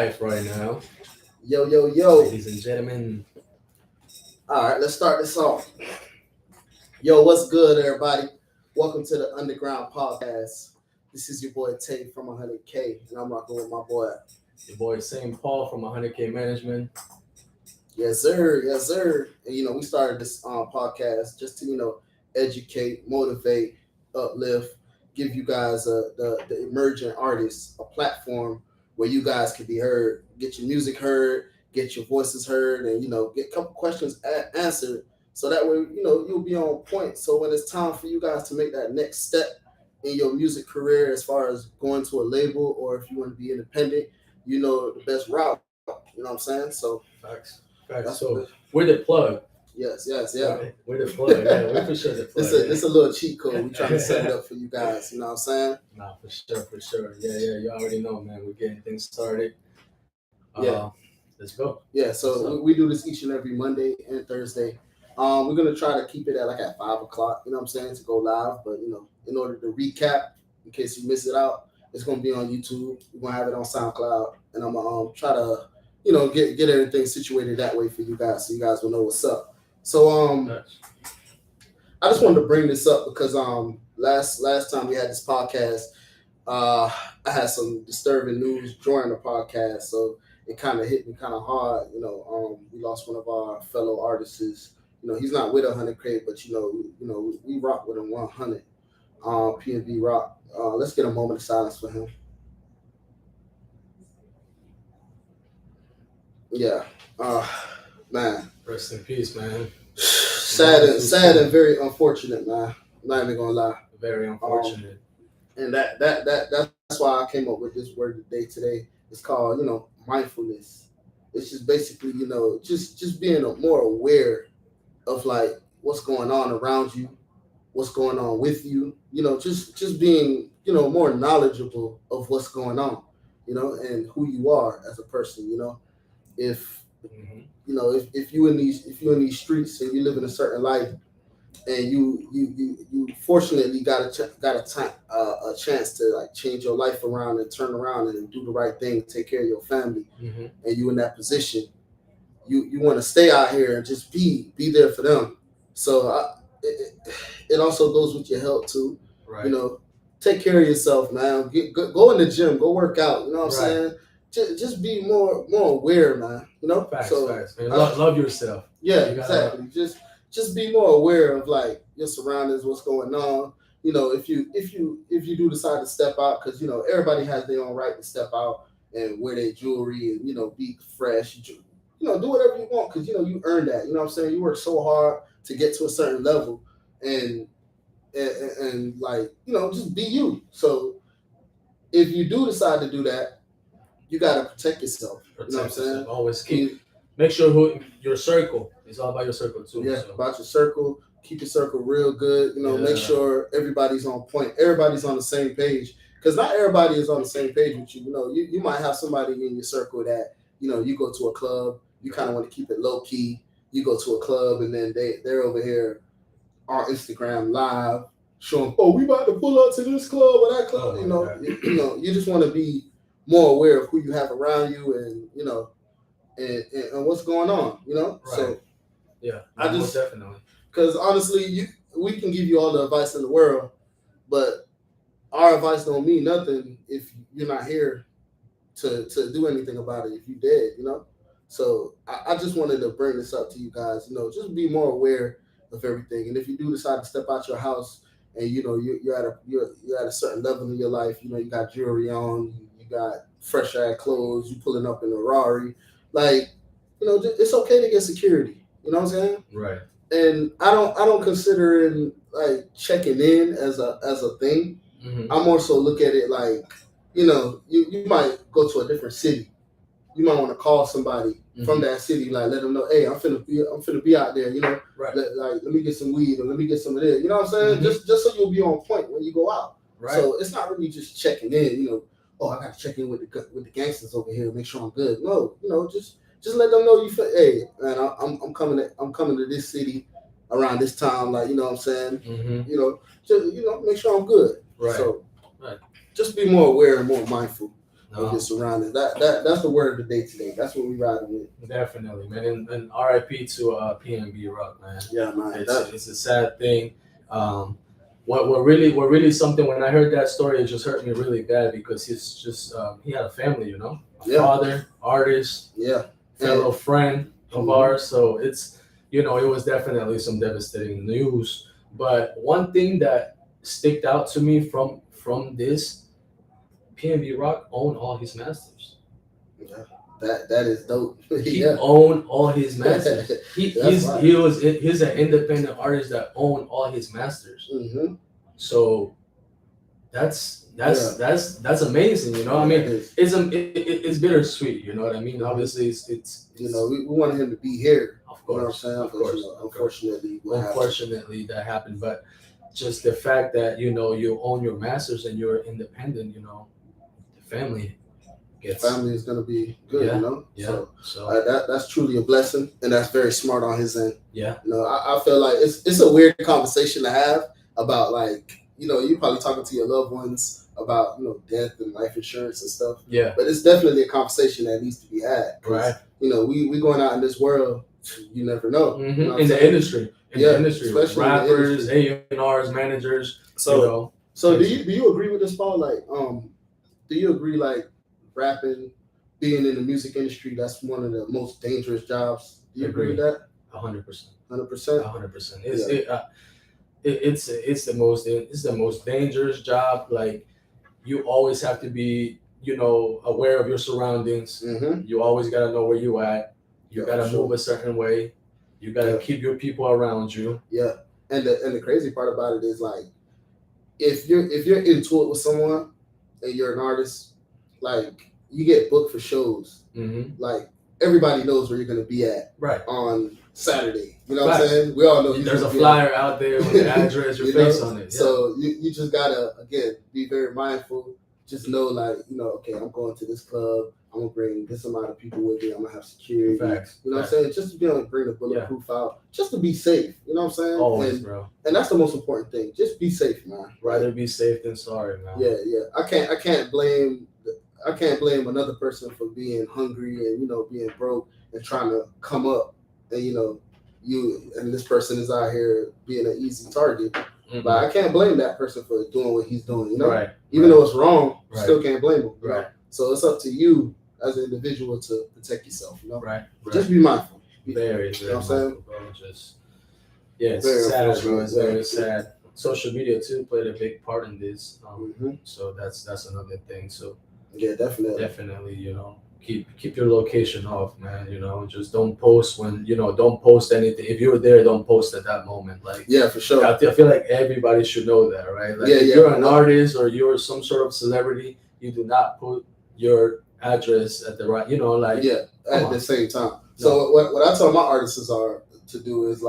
live right now, Yo, yo, yo. ladies and gentlemen. All right, let's start this off. Yo, what's good, everybody? Welcome to the Underground Podcast. This is your boy Tay from 100K, and I'm rocking with my boy. Your boy St. Paul from 100K Management. Yes, sir. Yes, sir. And, we started this podcast just to, educate, motivate, uplift, give you guys, the emerging artists, a platform where you guys can be heard, get your music heard, get your voices heard, and, get a couple questions answered. So that way, you'll be on point. So when it's time for you guys to make that next step in your music career, as far as going to a label or if you want to be independent, you know the best route. You know what I'm saying? So Facts. that's Facts. what So we're the plug. yes, yeah. Right? We're the plug. Yeah, we're for sure the plug. It's a little cheat code. We're trying to set it up for you guys. You know what I'm saying? Nah, for sure, for sure. Yeah. You already know, man. We're getting things started. Yeah. Let's go. Yeah. So we do this each and every Monday and Thursday. We're gonna try to keep it at 5 o'clock. You know what I'm saying, to go live. But in order to recap, in case you miss it out, it's gonna be on YouTube. We're gonna have it on SoundCloud, and I'm gonna try to get everything situated that way for you guys, so you guys will know what's up. So Nice. I just wanted to bring this up because last time we had this podcast, I had some disturbing news during the podcast, so it kind of hit me kind of hard. We lost one of our fellow artists. He's not with 100K, but we rock with him 100. P&V Rock. Let's get a moment of silence for him. Yeah. Man. Rest in peace, man. Sad and very unfortunate, man. I'm not even gonna lie. Very unfortunate. And that's why I came up with this word today. It's called, mindfulness. It's just basically, just being more aware of like what's going on around you, what's going on with you, just being, more knowledgeable of what's going on, and who you are as a person, if if you in these streets and you live in a certain life, and you fortunately got a chance to like change your life around and turn around and do the right thing, take care of your family, and you in that position, you want to stay out here and just be there for them. So it also goes with your health too. Right. Take care of yourself, man. Go in the gym, go work out. You know what I'm saying? Just be more aware, man. Facts, so facts. Man. Love yourself. Yeah, exactly. Just be more aware of like your surroundings, what's going on. If you do decide to step out, because everybody has their own right to step out and wear their jewelry and be fresh. Do whatever you want, because you earned that. You know what I'm saying? You work so hard to get to a certain level, and like just be you. So if you do decide to do that, you gotta protect yourself. You know what I'm saying? Always make sure your circle. It's all about your circle too. Yeah, about your circle. Keep your circle real good. Make sure everybody's on point. Everybody's on the same page. Because not everybody is on the same page with you. You might have somebody in your circle that you go to a club. You kind of want to keep it low key. You go to a club and then they're over here on Instagram live showing, oh, we about to pull up to this club or that club. You just want to be more aware of who you have around you and and what's going on. Right. So yeah, most definitely. Because honestly, we can give you all the advice in the world, but our advice don't mean nothing if you're not here to do anything about it. If you dead, So I just wanted to bring this up to you guys. Just be more aware of everything. And if you do decide to step out your house and you're at a certain level in your life, you got jewelry on, you got fresh ass clothes, you pulling up in a Rari, like it's okay to get security. You know what I'm saying? Right. And I don't consider it like checking in as a thing. Mm-hmm. I more so look at it like you might go to a different city. You might want to call somebody from that city, like let them know, hey, I'm finna be out there, Right. Let me get some weed or let me get some of this. You know what I'm saying? Just so you'll be on point when you go out. Right. So it's not really just checking in. Oh, I got to check in with the gangsters over here, make sure I'm good. No, just let them know you feel. Hey, man, I'm coming to this city around this time. Like, you know what I'm saying? Mm-hmm. Just make sure I'm good. Right. So right. Just be more aware and more mindful. of your surroundings. That's the word of the day today. That's what we riding with. Definitely, man. And RIP to PNB Rock, man. Yeah, man. It's a sad thing. Um, what really something when I heard that story, it just hurt me really bad because he's just he had a family, a father, artist, fellow friend of ours. So it's it was definitely some devastating news. But one thing that sticked out to me from this, PNB Rock owned all his masters. Yeah. That is dope. He owned all his masters. He's an independent artist that owned all his masters. Mm-hmm. So that's amazing. I mean, it's bittersweet. You know what I mean? Obviously, it's we wanted him to be here. Of course, of course. Unfortunately, that happened. But just the fact that you own your masters and you're independent. The family is gonna be good. Yeah. So that's truly a blessing, and that's very smart on his end. Yeah. I feel like it's a weird conversation to have about you probably talking to your loved ones about death and life insurance and stuff. Yeah. But it's definitely a conversation that needs to be had. Right. We going out in this world. You never know. Mm-hmm. In the industry. Especially rappers, A&Rs, managers. So do you agree with this, Paul? Do you agree rapping, being in the music industry, that's one of the most dangerous jobs? Do you agree with that? 100%. 100%. It's the most dangerous job. Like, you always have to be aware of your surroundings. Mm-hmm. You always got to know where you at. You got to move a certain way. You got to keep your people around you. Yeah. And the crazy part about it is if you're into it with someone and you're an artist, you get booked for shows. Mm-hmm. Everybody knows where you're going to be at on Saturday. You know what I'm saying? We all know there's a flyer out there with the address, your face on it. Yeah. So you just gotta again be very mindful. Just know okay, I'm going to this club. I'm gonna bring this amount of people with me. I'm gonna have security. Facts. You know what I'm saying? Just to be able to bring the bulletproof out, just to be safe. You know what I'm saying? Always, bro. And that's the most important thing. Just be safe, man. Rather be safe than sorry, man. Yeah. I can't blame another person for being hungry and being broke and trying to come up and you and this person is out here being an easy target. Mm-hmm. But I can't blame that person for doing what he's doing. Even though it's wrong, you still can't blame him. Right. So it's up to you as an individual to protect yourself. Right. Just be mindful. Very, you know what I'm saying? Bro. It's very sad, bro. It's very sad. Social media too played a big part in this. So that's another thing. So yeah, definitely, keep your location off, man. Just don't post when don't post anything. If you're there, don't post at that moment. For sure. I feel like everybody should know that, right? If you're an artist or you're some sort of celebrity, you do not put your address at the right, at the same time. So what I tell my artists are to do is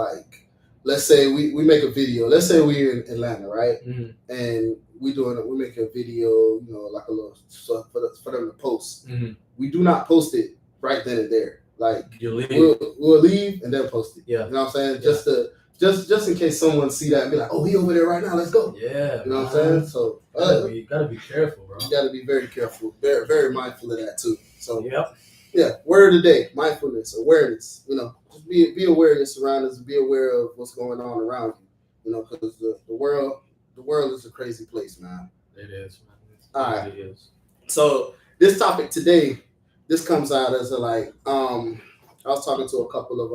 let's say we make a video. Let's say we're in Atlanta, right? Mm-hmm. And we make a video, like a little stuff for them to post. Mm-hmm. We do not post it right then and there. You leave. We'll leave and then post it. Yeah. You know what I'm saying? Just in case someone see that and be like, oh, he over there right now, let's go. Yeah. You know what I'm saying? So you gotta be careful, bro. You gotta be very careful. Very, very mindful of that too. So yeah. Word of the day, mindfulness, awareness. Just be aware of your surroundings and be aware of what's going on around you. Because the world is a crazy place, man. It is, man. All right. It is. So this topic today, this comes out as I was talking to a couple of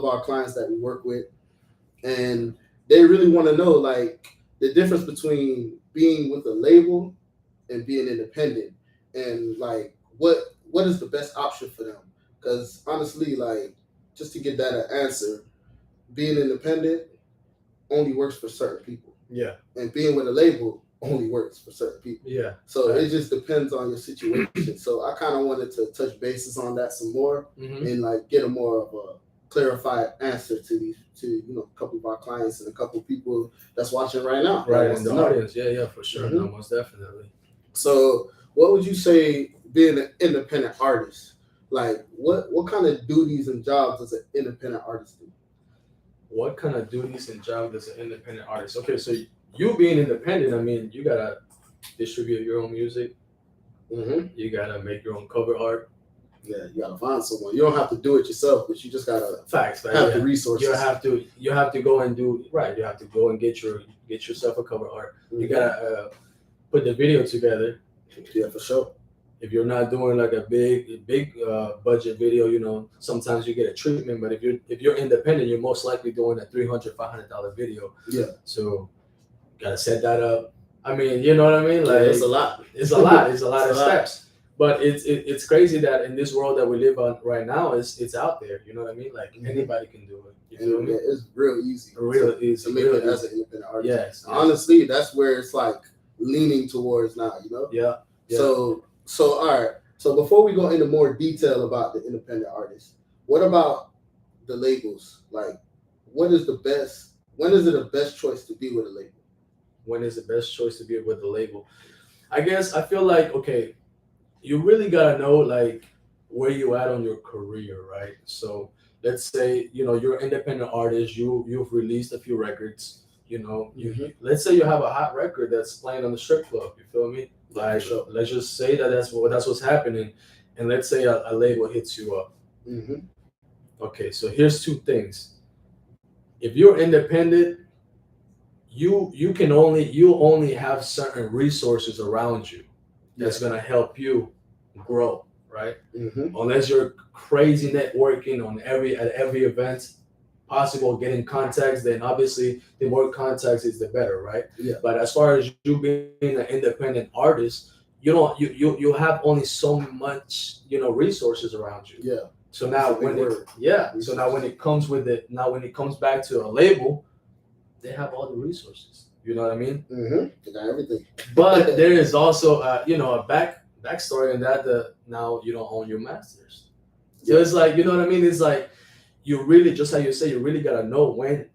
our clients that we work with, and they really want to know the difference between being with a label and being independent, and what is the best option for them. Because honestly, just to get that answer, being independent only works for certain people. Yeah. And being with a label only works for certain people. Yeah. So it just depends on your situation. So I kind of wanted to touch bases on that some more, and get a more of a clarified answer to a couple of our clients and a couple of people that's watching right now. Right, in the audience. Yeah, for sure. No, most definitely. So what would you say being an independent artist? What kind of duties and jobs does an independent artist do? What kind of duties and jobs does an independent artist? Okay, so you being independent, I mean, you gotta distribute your own music. You gotta make your own cover art. Yeah, you gotta find someone. You don't have to do it yourself, but you just gotta have the resources. You have to go and do right. You have to go and get yourself a cover art. You gotta put the video together. Yeah, for sure. If you're not doing like a big budget video, sometimes you get a treatment. But if you're independent, you're most likely doing a $300-$500 video. Yeah. So gotta set that up. I mean, you know what I mean? Like it's a lot. It's a lot. It's a lot of steps. But it's crazy that in this world that we live on right now, it's out there. You know what I mean? Like anybody can do it. You feel me? It's real easy. Real easy to make it as an independent artist. Yes. Honestly, that's where it's like leaning towards now. Yeah. So all right. So before we go into more detail about the independent artists, what about the labels? Like, when is it the best choice to be with a label? When is the best choice to be with the label? I guess I feel like, okay, you really gotta know like where you at on your career, right? So let's say you're an independent artist, you've released a few records, let's say you have a hot record that's playing on the strip club. You feel me? Like, let's just say that's what's happening, and let's say a label hits you up. Okay, so here's two things. If you're independent, you only have certain resources around you that's gonna help you grow, right? Unless you're crazy networking at every event possible, getting contacts, then obviously the more contacts is the better, right? Yeah. But as far as you being an independent artist, you have only so much resources around you. Yeah. So now when it comes back to a label, they have all the resources. You know what I mean? They got everything. But there is also a backstory in that now you don't own your masters. So it's like, you know what I mean? It's like you really, just how you say, you really gotta know when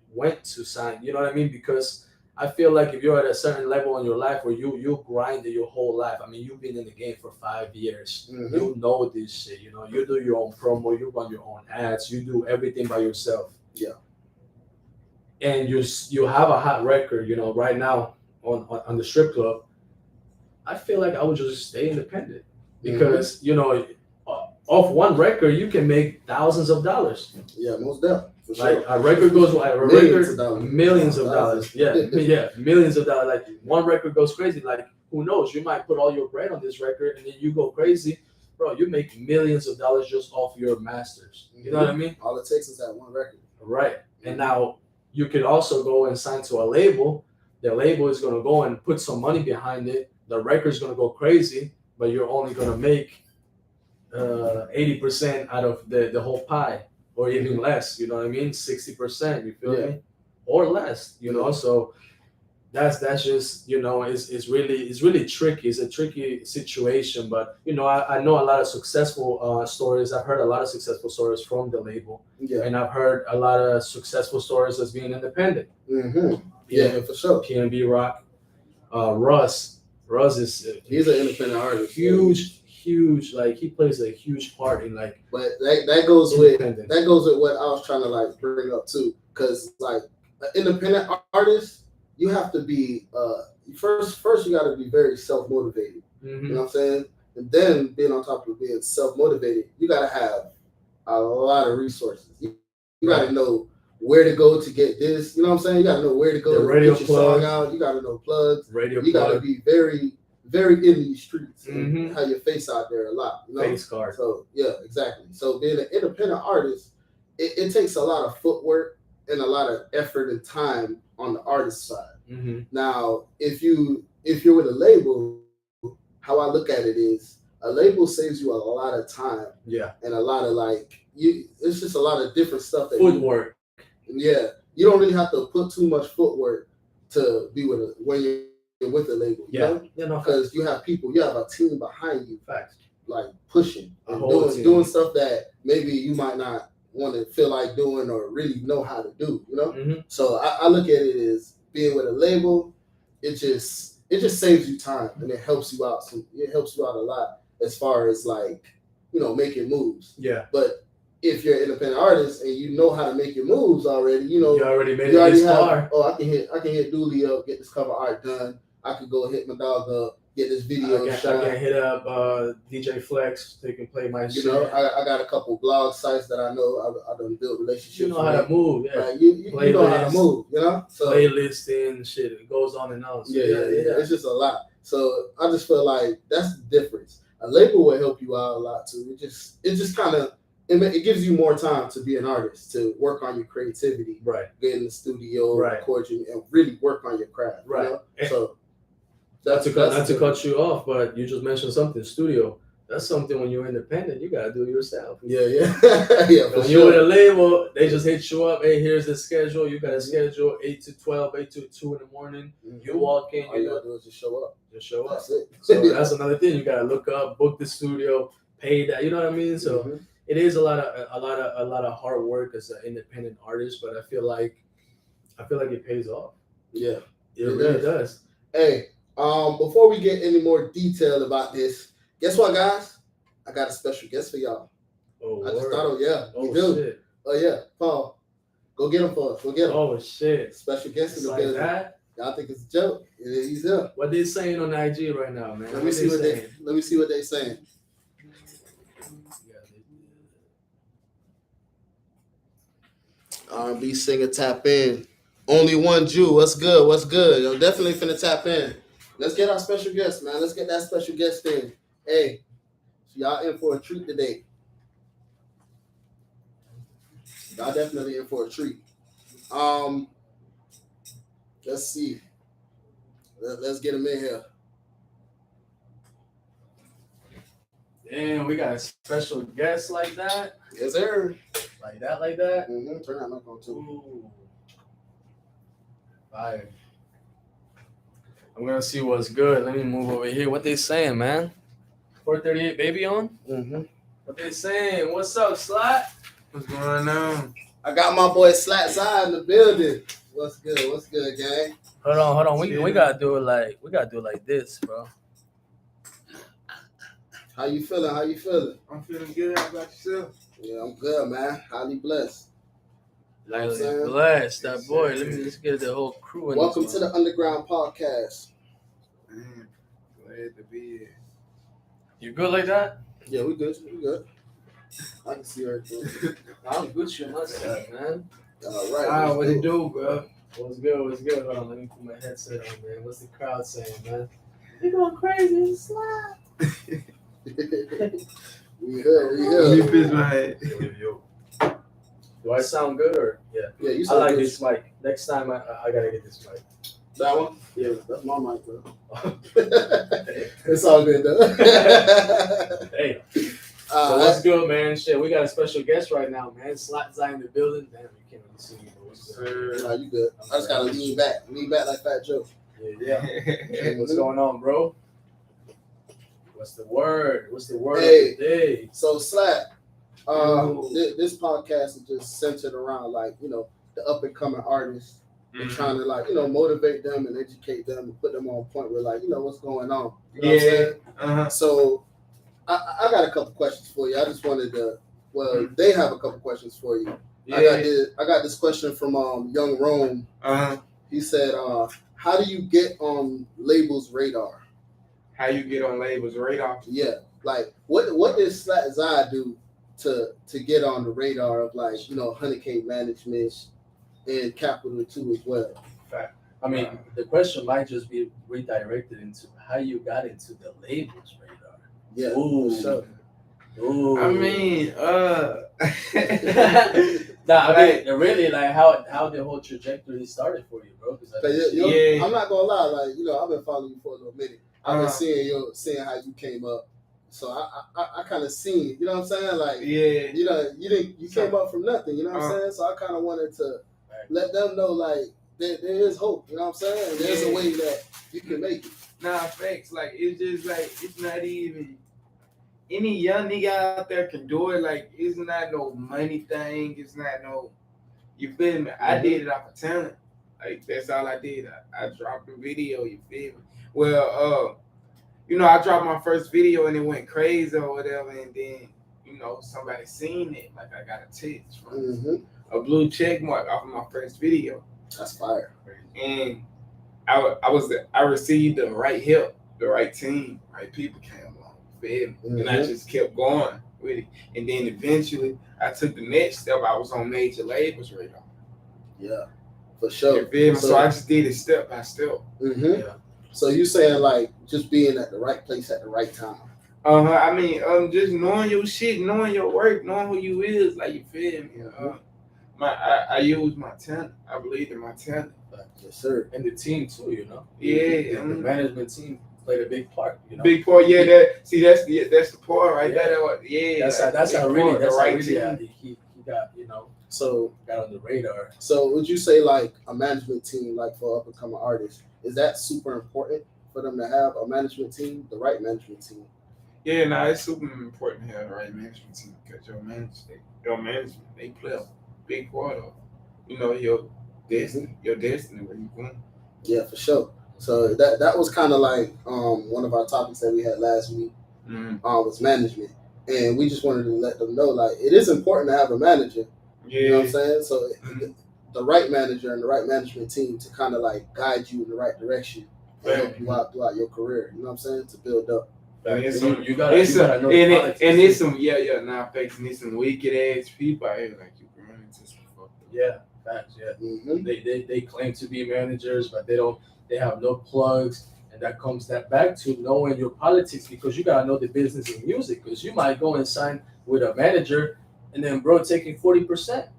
to sign. You know what I mean? Because I feel like if you're at a certain level in your life where you grinded your whole life. I mean, you've been in the game for 5 years. You know this shit. You do your own promo, you run your own ads, you do everything by yourself. Yeah. And you have a hot record, right now on the strip club. I feel like I would just stay independent because off one record you can make thousands of dollars. Yeah, most definitely. Like a record goes millions of dollars. Yeah, millions of dollars. Like one record goes crazy. Like who knows? You might put all your bread on this record and then you go crazy, bro. You make millions of dollars just off your masters. You know what I mean? All it takes is that one record. Right. And now you could also go and sign to a label. The label is going to go and put some money behind it. The record's going to go crazy, but you're only going to make 80% out of the whole pie, or even less. You know what I mean? 60%. You feel me? Or less. So that's just it's really tricky. It's a tricky situation, but I know a lot of successful stories. I've heard a lot of successful stories from the label, and I've heard a lot of successful stories as being independent. Yeah, for sure. PNB Rock, Russ is he's an independent artist. Huge, like he plays a huge part in like. But that goes with what I was trying to like bring up too, because like an independent artist, you have to be first you got to be very self-motivated. You know what I'm saying? And then being on top of being self-motivated, you got to have a lot of resources. You got to know where to go to get this. You know what I'm saying? You got to know where to go to get your song out. You got to know plugs. You got to be very, very in these streets. And have your face out there a lot. Face card. So yeah, exactly. So being an independent artist, it takes a lot of footwork and a lot of effort and time on the artist side. Now, if you're with a label, how I look at it is a label saves you a lot of time. Yeah. And a lot of it's just a lot of different stuff that footwork. You don't really have to put too much footwork to be when you're with a label. Because you have people, you have a team behind you. Facts. Like pushing and doing stuff that maybe you might not want to feel like doing or really know how to do. So I look at it as being with a label. It just saves you time and it helps you out. So it helps you out a lot as far as making moves. Yeah. But if you're an independent artist and you know how to make your moves already, you already made it this far. Oh, I can hit Dooley up, get this cover art done. I could go hit my dog up, get this video shot. I can hit up DJ Flex. They can play my shit. I got a couple blog sites that I know I done build relationships. You know how to move, yeah. You know how to move, So playlisting, shit, it goes on and on. So yeah. It's just a lot. So I just feel like that's the difference. A label will help you out a lot too. It just kind of it gives you more time to be an artist, to work on your creativity, right? Get in the studio, record you, and really work on your craft, right? So not to cut you off, but you just mentioned something. Studio. That's something when you're independent, you gotta do yourself. Yeah. When you're with a label, they just hit you up. Hey, here's the schedule. You got a schedule 8 to 12, 8 to 2 in the morning. Mm-hmm. You walk in. All you gotta do is just show up. That's it. So that's another thing. You gotta look up, book the studio, pay that. You know what I mean? So it is a lot of hard work as an independent artist, but I feel like it pays off. Yeah, it really does. Hey, before we get any more detail about this. Guess what, guys? I got a special guest for y'all. Oh, I just thought, we do. Shit. Oh, yeah. Paul, go get him for us. Go get him. Oh, shit. Special guest in the building. That? Y'all think it's a joke? He's here. What they saying on IG right now, man? Let me see what they saying. R&B singer tap in. Only one Jew. What's good? Yo, definitely finna tap in. Let's get our special guest, man. Let's get that special guest in. Hey, so y'all in for a treat today. Y'all definitely in for a treat. Let's see. Let's get him in here. Damn, we got a special guest like that. Yes, sir. Like that. Mm-hmm. Turn that mic on too. Ooh. Fire. I'm gonna see what's good. Let me move over here. What they saying, man? 438 baby on? Mm-hmm. What they saying? What's up, Slat? What's going on? I got my boy Slat Side in the building. What's good, gang? Hold on. We gotta do it like this, bro. How you feeling? I'm feeling good. How about yourself? Yeah, I'm good, man. Highly blessed. Highly blessed. That boy. Let me just get the whole crew in. Welcome to the Undrgrnd podcast. Man, glad to be here. You good like that? Yeah, we good. I can see everything. I'm good shit myself, man. All right. What it do, bro? What's good? Hold on, let me put my headset on, man. What's the crowd saying, man? You going crazy, Slap. We here. Let me fix my head. Yo. Do I sound good or yeah? You sound I like good. this mic. Next time I gotta get this mic. That one? Yeah, that's my mic, bro. It's all good though. Hey. So what's good, man? Shit, we got a special guest right now, man. Slot Zion in the building. Damn, you can't really see me, but what's good? Nah, you good. I just gotta lean back like Fat Joe. Yeah. Hey, what's going on, bro? What's the word? Hey, today? So Slap, this podcast is just centered around the up and coming artists and trying to motivate them and educate them and put them on point with what's going on. You know what I'm saying? So I got a couple questions for you. I just wanted to. Well, they have a couple questions for you. Yeah. I got this question from Young Rome. He said, "How do you get on labels' radar?" How you get on labels' radar? Yeah, what does Slat Zai do to get on the radar of 100K management and Capital 2 as well? Fact. I mean, the question might just be redirected into how you got into the labels radar. Yeah. Ooh. Ooh. I mean, really, how the whole trajectory started for you, bro. I'm not gonna lie, I've been following you for a little minute. I've been seeing how you came up. So I kind of seen, you know what I'm saying? You came up from nothing, you know what I'm saying? So I kind of wanted to let them know, there is hope, you know what I'm saying? There's a way that you can make it. Nah, facts. It's just it's not even any young nigga out there can do it. It's not no money thing. It's not no, you feel me? I did it off of talent. That's all I did. I dropped a video, you feel me? Well, I dropped my first video and it went crazy or whatever, and then, somebody seen it. I got a text from a blue check mark off of my first video. That's fire. And I received the right help. the right team, right people came along. And I just kept going with it. And then eventually I took the next step. I was on major labels radar. Yeah, for sure. So I just did it step by step. Yeah. So you saying like just being at the right place at the right time. I mean, just knowing your shit, knowing your work, knowing who you is, like, you feel me? I use my talent. I believe in my talent. Yes, sir. And the team too, you know. Yeah, the management team played a big part. You know? Big part. Yeah, that's the part right there. Yeah, that's how really the right team. He got, you know. So got on the radar. So would you say like a management team, like for up and coming artists, is that super important for them to have a management team, the right management team? Yeah, no, it's super important to have the right management team because your management, they play a big part of, you know, your destiny where you going. Yeah, for sure. So that was kind of like one of our topics that we had last week was management, and we just wanted to let them know like it is important to have a manager. Yeah. You know what I'm saying? So the right manager and the right management team to kind of like guide you in the right direction and help you out throughout your career. You know what I'm saying? To build up. And it's some wicked ass people out here like you can run into some fucked up. Yeah, facts. Yeah, they claim to be managers, but they have no plugs, and that back to knowing your politics, because you gotta know the business of music, because you might go and sign with a manager, and then bro taking 40%.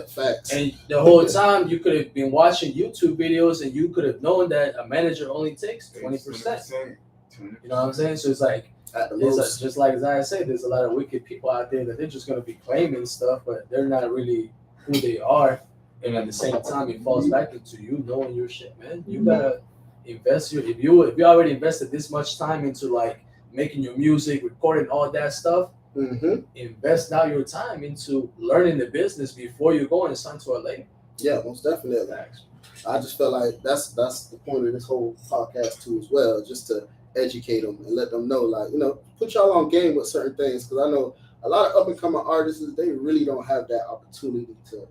Facts. And the whole time you could have been watching YouTube videos, and you could have known that a manager only takes 20%. You know what I'm saying? So it's like, just like Zaya said, there's a lot of wicked people out there that they're just going to be claiming stuff, but they're not really who they are. And at the same time, it falls back into you knowing your shit, man. You gotta invest if you already invested this much time into like making your music, recording all that stuff. Invest now your time into learning the business before you go and sign to a label. Yeah, most definitely. I just feel like that's the point of this whole podcast too, as well, just to educate them and let them know, like, you know, put y'all on game with certain things, because I know a lot of up and coming artists, they really don't have that opportunity to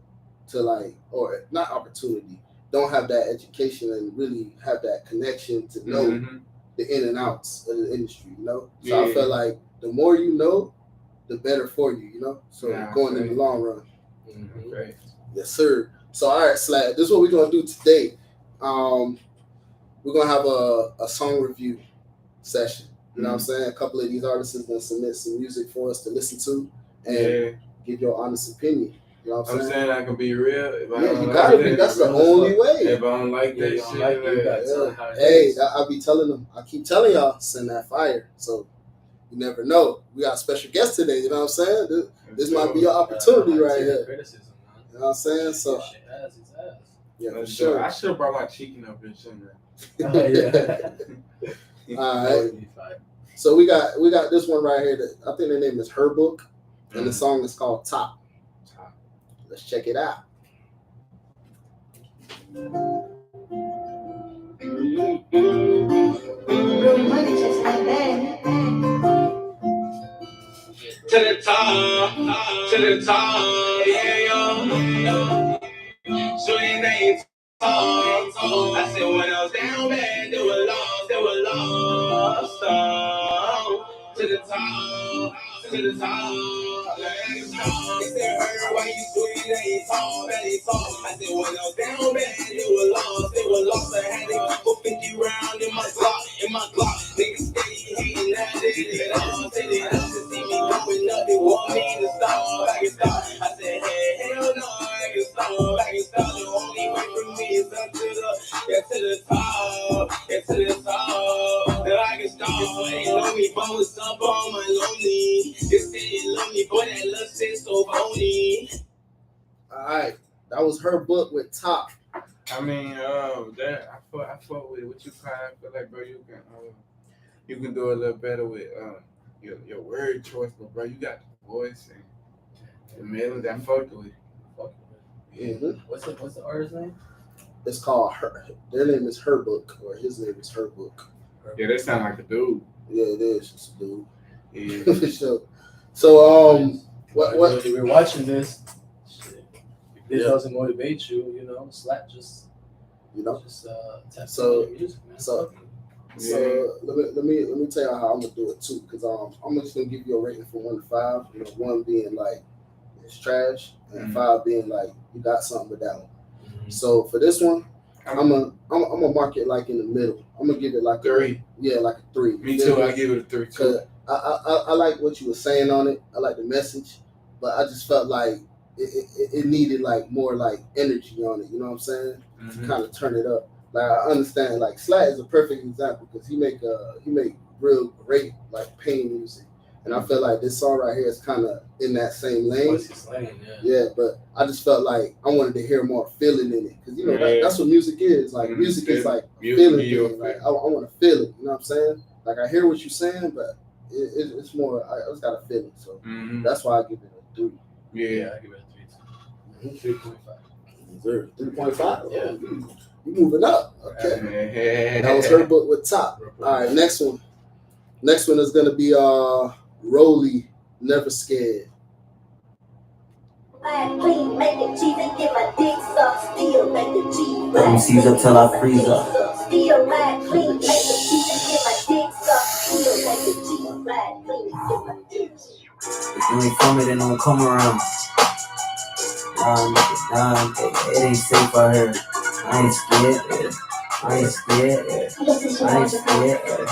like, or not opportunity, don't have that education and really have that connection to know the in and outs of the industry, you know. So I feel like the more you know, the better for you, you know. So going in the long run. Okay. Yes, sir. So all right, Slab, this is what we're gonna do today. We're gonna have a song review session. You know what I'm saying? A couple of these artists are gonna submit some music for us to listen to and give your honest opinion. You know what I'm saying? I can be real. You gotta be. That's the only way. If I don't like that shit, hey, I be telling them. I keep telling y'all, send that fire. So you never know. We got a special guest today. You know what I'm saying? This might be your opportunity right here. Criticism, man. You know what I'm saying? So yeah, for sure. I should have brought my chicken up here, shouldn't I? All right. So we got this one right here. That I think the name is Her Book, and the song is called Top. Let's check it out. To the top, yeah, yo. So your name talk. I said when I was down bad, they were lost. To the top, They said, her, why you sweet, ain't talk, I said when I was down bad, they were lost. I had to go 50 round in my Glock. Niggas steady hating, now they did it all. Said they love to see me going up, they want me to stop. I can stop. I said, hey, hell no, I can stop. The only way for me is up to the top. That I can stop. They know me, but was up on my lonely. They say they love me, but that love shit so phony. All right, that was Her Book with Top. I mean, I fuck with it. What you kind of feel like, bro? You can do a little better with your word choice, but bro, you got the voice and the melody. I fucked with it. What's the artist's name? It's called Her. Their name is Her Book, or his name is Her Book. Yeah, that sound like a dude. Yeah, it is. It's a dude. Yeah, for sure. So what? If you're watching this, if this doesn't motivate you, you know, slap just tap into your music, man. So let me tell you how I'm gonna do it too, because I'm just gonna give you a rating from 1 to 5. 1 being like it's trash, and 5 being like you got something with that one. So for this one, I'm gonna mark it like in the middle. I'm gonna give it like 3. Like a 3. Me too. I give it a 3 too. I like what you were saying on it. I like the message, but I just felt like it needed like more like energy on it. You know what I'm saying? To kind of turn it up. Like I understand. Like Slat is a perfect example because he make real great like pain music, and I feel like this song right here is kind of in that same lane. Yeah, but I just felt like I wanted to hear more feeling in it because that's what music is. Like music is like feeling thing. Like I want to feel it. You know what I'm saying? Like I hear what you're saying, but it's more. I just gotta feel it. So that's why I give it a 3. Yeah, I give it a 3 too. 3.5. 3.5. Yeah, you moving up. Okay. That was her book with Top. All right, next one. Next one is gonna be Rolly, Never Scared. Clean, make it cheese and get my dick sucked. Still make the cheese. Let me seize up till I freeze up. Still ride clean, make the cheese and get my dick sucked. Still make the cheese. Ride clean, get my dick sucked. If you ain't from it, then don't come around. Nah, it ain't safe out here. I ain't scared. I ain't scared.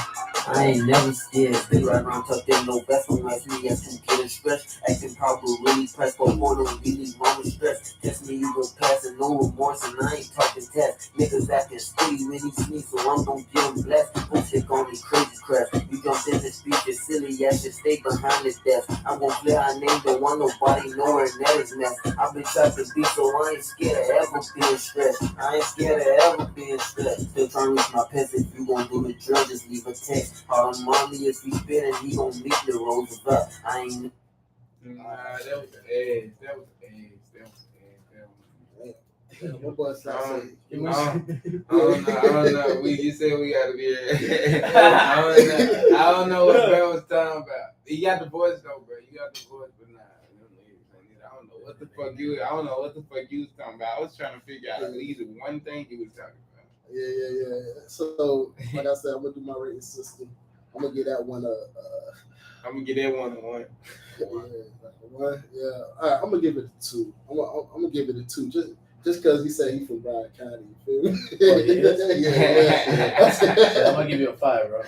I ain't never scared. Stay right around tucked in, no vest. Don't ask me as to get stressed. Acting proper, really pressed for more than really mama stress. Just me, you gon' pass and no remorse, and I ain't talking test. Niggas acting steady when he sneeze, so I'm gon' give him blessed. Don't take on these crazy crap. You jumped in the speech, you're silly, ass should stay behind this desk. I'm gon' clear our name, don't want nobody knowing that is mess. I've been trying to be, so I ain't scared of ever being stressed. I ain't scared of ever being stressed. Still trying to reach my pets. If you gon' do the drill, just leave a text. All the mommy, if he spit and he gon' meet the roses up. I ain't. Nah, that was the ass. That was the ass. What boy saying? I don't know. You said we gotta be. I don't know what Bro was talking about. You got the voice though, bro. You got the voice, but nah. I don't know what the fuck you was talking about. I was trying to figure out at least one thing you was talking about. Yeah. So, like I said, I'm gonna do my rating system. I'm gonna get that one. I'm gonna get that 1 to 1. One. Yeah. All right. I'm gonna give it a 2. I'm gonna give it a 2. Just because he said he's from Bryan County. You feel me? Yeah. So I'm gonna give you a 5, bro.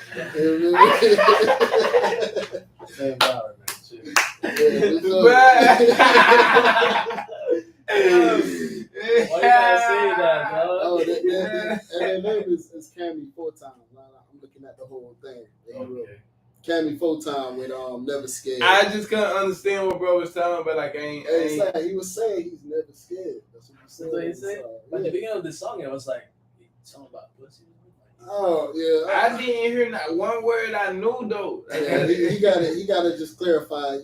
Same power, man. Shit. Why you gotta say that, dog? Oh, and their name is Cammy 4 times. I'm looking at the whole thing. Okay. Cammy 4 times with Never Scared. I just couldn't understand what bro was talking about. Like he was saying he's never scared. That's what he said. That's what he said. At the beginning of the song, it was like something about pussy. Oh yeah. I didn't hear not one word I knew though. Yeah, he gotta just clarify.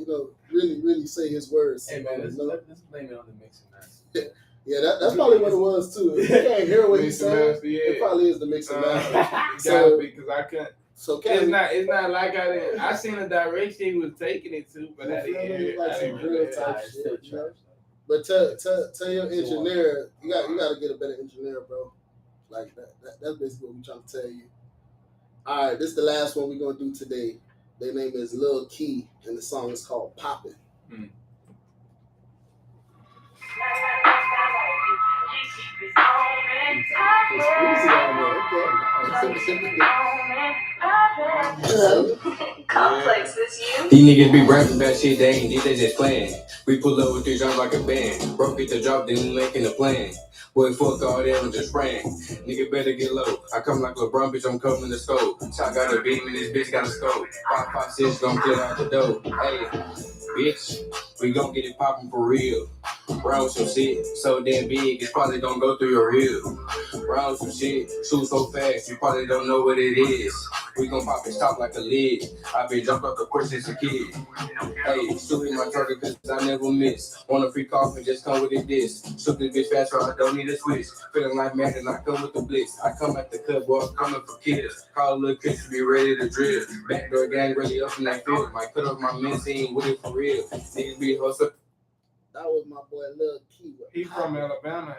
Really say his words. Hey man, let's blame it on the mixing master. Yeah, that's probably what it was too. If you can't hear what he's saying, it probably is the mixing master. So because I couldn't. So it's not like I didn't. I seen the direction he was taking it to, but I didn't hear it. Like some real type shit. You know? But tell your engineer, you gotta get a better engineer, bro. Like that's basically what we're trying to tell you. All right, this is the last one we're gonna do today. Their name is Lil Key, and the song is called Poppin'. Complex is you. These niggas be rapping about shit they ain't did, they just playing. We pull up with 3 drums like a band. Broke it to drop, then we making a plan. Boy, fuck all that and just ran. Nigga better get low. I come like LeBron, bitch, I'm coming to scope. Shot got a beam and this bitch got a scope. 5.56 gon' clear out the dough. Hey, bitch, we gon' get it poppin' for real. Round some shit so damn big, it probably don't go through your heel. Round some shit, shoot so fast, you probably don't know what it is. We gon' pop and stop like a lid. I been jumped off the porch since a kid. Hey, shoot in my target cause I never miss. Want a free coffee, just come with it this. Shoot this bitch fast so I don't need a switch. Feeling like mad and I come with the blitz. I come at the cut, boy, I'm coming for kills. Call a little Chris to be ready to drill. Backdoor gang really up in that field. Might cut up my men, he ain't with it for real. Niggas be hustle. That was my boy Lil Key. He from Alabama.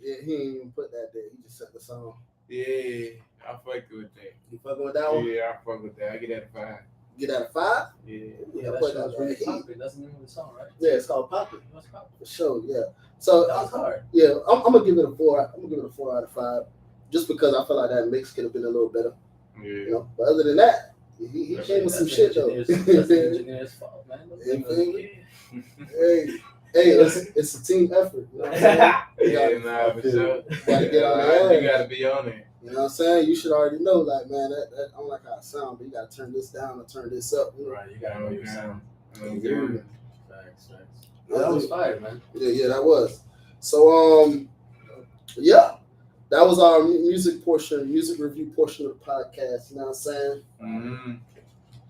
Yeah, he ain't even put that there. He just set the song. Yeah. I fuck with that. You fucking with that one? Yeah, I fuck with that. I get that a 5. Get out of 5? Yeah. Yeah, that was really popping. That's the name of the song, right? Yeah, it's called Poppin'. What's popping? For sure, yeah. So That was hard. Yeah, I'm gonna give it a 4. I'm gonna give it a 4 out of 5, just because I feel like that mix could have been a little better. Yeah. You know, but other than that, he came with some shit though. That's the engineer's fault, man. Hey, it's a team effort. You know what I'm saying? Yeah, for sure. Gotta get on the You gotta be on it. You know what I'm saying? You should already know, like, man, that I don't like how it sounds, but you gotta turn this down or turn this up. You know? Right, you gotta know your sound. Facts. Yeah, That was fire, man. Yeah, that was. So, yeah, that was our music review portion of the podcast. You know what I'm saying? Mm-hmm.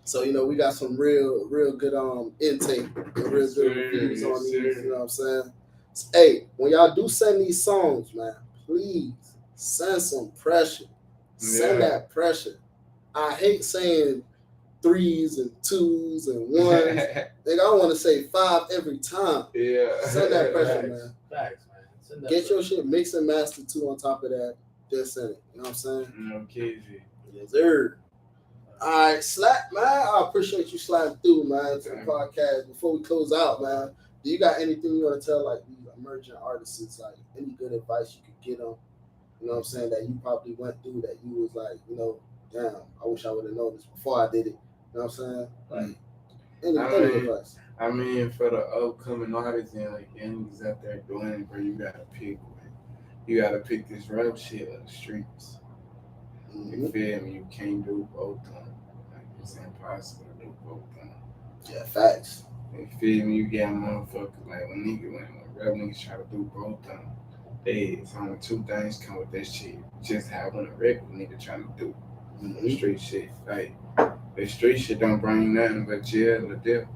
So, you know, we got some real good intake and real good reviews on these. You know what I'm saying? So, hey, when y'all do send these songs, man, please send some pressure. Send that pressure. I hate saying 3s and 2s and 1s. Like, I want to say 5 every time. Yeah. Send that pressure, man. Facts, man. Send that Get pressure. your shit mixed and mastered too on top of that. Just send it. You know what I'm saying? No KZ. Yes, sir. All right, Slap, man. I appreciate you sliding through, man, to the podcast. Before we close out, man, do you got anything you want to tell, like, these emerging artists, like, any good advice you could get them? You know what I'm saying? That you probably went through that you was like, you know, damn, I wish I would have known this before I did it. You know what I'm saying? Like, any advice? I mean, for the upcoming artists and like niggas out there doing it, bro, you gotta pick one. You gotta pick this rap shit on the streets. Mm-hmm. You feel me? You can't do both of them. Like, it's impossible to do both of them. Yeah, facts. You feel me? You got motherfuckers like when rap niggas try to do both of them. It's only 2 things come with that shit. Just have when a regular nigga trying to do street shit. Like, the street shit don't bring nothing but jail or death.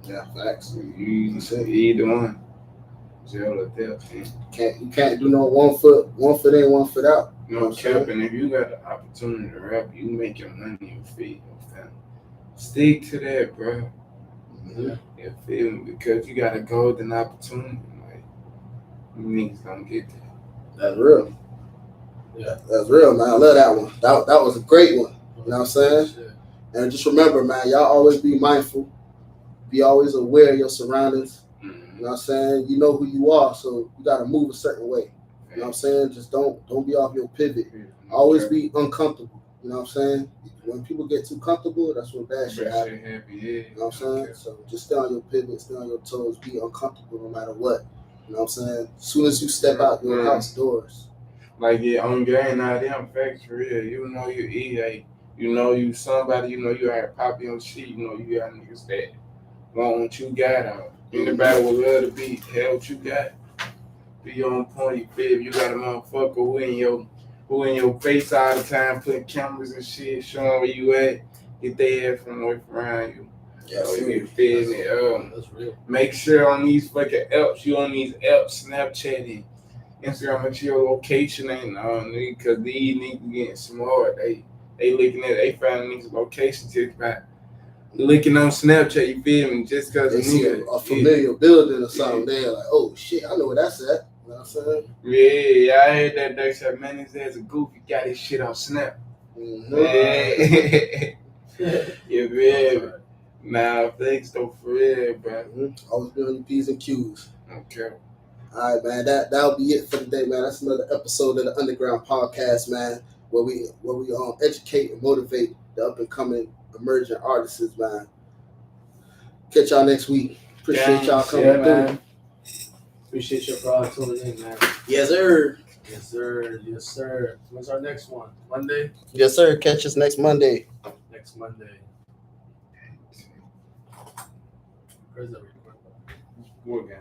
Yeah, facts. You either one. Jail or death, man. You can't do no 1 foot in, 1 foot out. No cap, and if you got the opportunity to rap, you make your money, you feed your family. Stick to that, bro. Mm-hmm. You feel me? Because you got a golden opportunity. Like, you niggas don't get that. That's real. Yeah, that's real, man. I love that one. That was a great one. You know what I'm saying? And just remember, man, y'all always be mindful. Be always aware of your surroundings. You know what I'm saying? You know who you are, so you got to move a certain way. You know what I'm saying? Just don't be off your pivot. Always be uncomfortable. You know what I'm saying? When people get too comfortable, that's when bad shit happens. You know what I'm saying? So just stay on your pivot, stay on your toes, be uncomfortable no matter what. You know what I'm saying? As soon as you step out your house doors. Like, yeah, on game now, them facts for real. You know you eat, like, you know you somebody, you know you out pop your shit, you know you got niggas that want what you got out. Anybody would love to be hell what you got. Be on point, you feel me? You got a motherfucker who in your face all the time, putting cameras and shit, showing where you at, get their ass from away from around you. Yeah, you feel me? That's real. Make sure on these fucking apps, you on these apps, Snapchat and Instagram, make sure your location ain't on, because these niggas getting smart. They looking at, they find niggas' location just by looking on Snapchat, you feel me? Just because they see a familiar building or something, they're like, oh shit, I know where that's at. You know what I'm saying? Yeah, I heard that they said, man, his ass a goofy, got his shit on Snap. Mm-hmm. Yeah. You feel me? Nah, thanks though, for real, bro. Mm-hmm. Always be on your P's and Q's. Okay. All right, man. That'll be it for today, man. That's another episode of the Undrgrnd podcast, man, where we educate and motivate the up and coming emerging artists, man. Catch y'all next week. Appreciate y'all coming through. Man. Appreciate your crowd tuning in, man. Yes, sir. Yes, sir. Yes, sir. When's our next one? Monday? Yes, sir. Catch us next Monday. Next Monday. Where's that recording? What game?